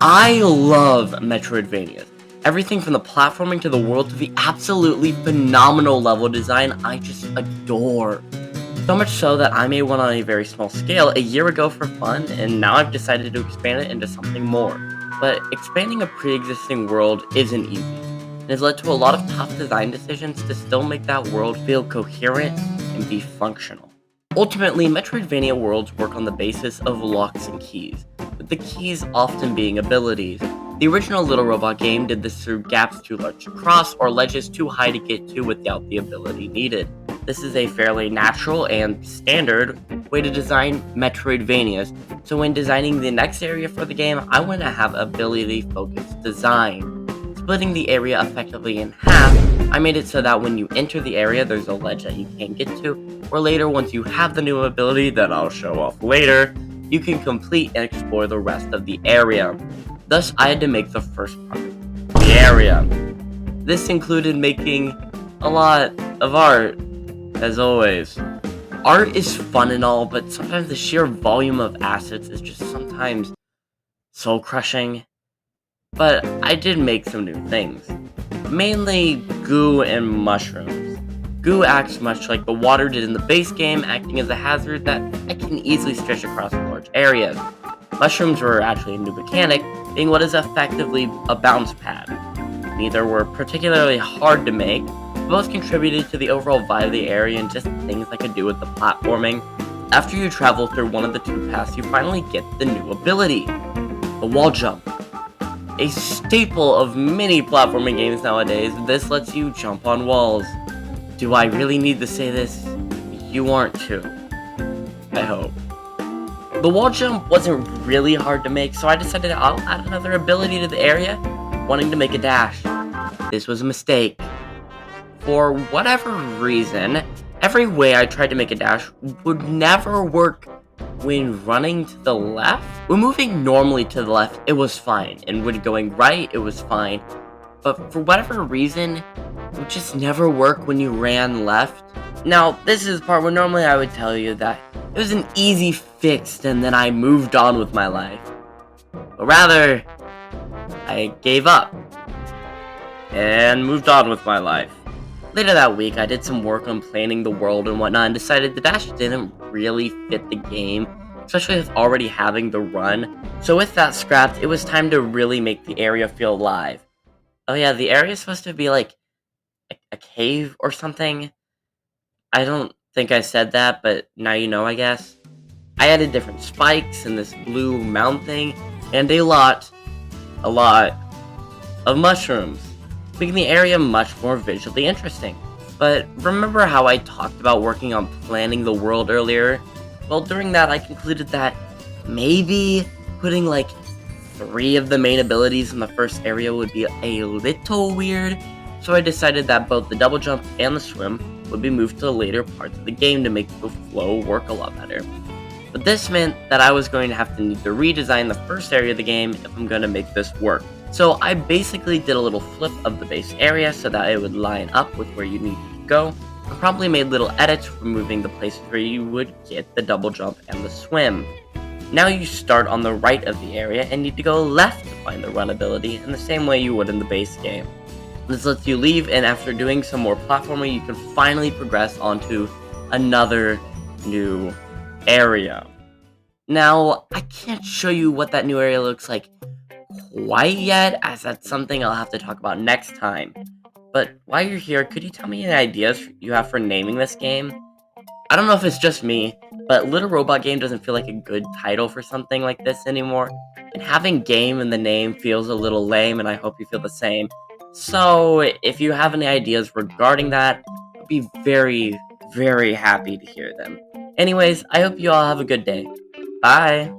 I love Metroidvania. Everything from the platforming to the world to the absolutely phenomenal level design I just adore. So much so that I made one on a very small scale a year ago for fun, and now I've decided to expand it into something more. But expanding a pre-existing world isn't easy. It has led to a lot of tough design decisions to still make that world feel coherent and be functional. Ultimately, Metroidvania worlds work on the basis of locks and keys, with the keys often being abilities. The original Little Robot Game did this through gaps too large to cross or ledges too high to get to without the ability needed. This is a fairly natural and standard way to design Metroidvanias, so when designing the next area for the game, I want to have ability-focused design. Splitting the area effectively in half, I made it so that when you enter the area, there's a ledge that you can't get to, or later, once you have the new ability that I'll show off later, you can complete and explore the rest of the area. Thus, I had to make the first part, the area. This included making a lot of art, as always. Art is fun and all, but sometimes the sheer volume of assets is just sometimes soul-crushing. But I did make some new things. Mainly goo and mushrooms. Goo acts much like the water did in the base game, acting as a hazard that I can easily stretch across large areas. Mushrooms were actually a new mechanic, being what is effectively a bounce pad. Neither were particularly hard to make, but both contributed to the overall vibe of the area and just things I could do with the platforming. After you travel through one of the two paths, you finally get the new ability, the wall jump. A staple of many platforming games nowadays, this lets you jump on walls. Do I really need to say this? You aren't too. I hope. The wall jump wasn't really hard to make, so I decided I'll add another ability to the area, wanting to make a dash. This was a mistake. For whatever reason, every way I tried to make a dash would never work when running to the left. When moving normally to the left, it was fine, and when going right, it was fine. But for whatever reason, it would just never work when you ran left. Now, this is the part where normally I would tell you that it was an easy fix and then I moved on with my life. But rather, I gave up and moved on with my life. Later that week, I did some work on planning the world and whatnot and decided the dash didn't really fit the game, especially with already having the run. So with that scrapped, it was time to really make the area feel alive. Oh yeah, the area is supposed to be like a cave or something. I don't think I said that, but now you know, I guess. I added different spikes and this blue mound thing, and a lot of mushrooms, making the area much more visually interesting. But remember how I talked about working on planning the world earlier? Well, during that, I concluded that maybe putting like 3 of the main abilities in the first area would be a little weird, so I decided that both the double jump and the swim would be moved to the later parts of the game to make the flow work a lot better. But this meant that I was going to have to need to redesign the first area of the game if I'm going to make this work. So I basically did a little flip of the base area so that it would line up with where you needed to go. I probably made little edits removing the places where you would get the double jump and the swim. Now you start on the right of the area and need to go left to find the run ability in the same way you would in the base game. This lets you leave, and after doing some more platforming, you can finally progress onto another new area. Now, I can't show you what that new area looks like quite yet, as that's something I'll have to talk about next time. But while you're here, could you tell me any ideas you have for naming this game? I don't know if it's just me, but Little Robot Game doesn't feel like a good title for something like this anymore, and having game in the name feels a little lame, and I hope you feel the same. So, if you have any ideas regarding that, I'd be very, very happy to hear them. Anyways, I hope you all have a good day. Bye!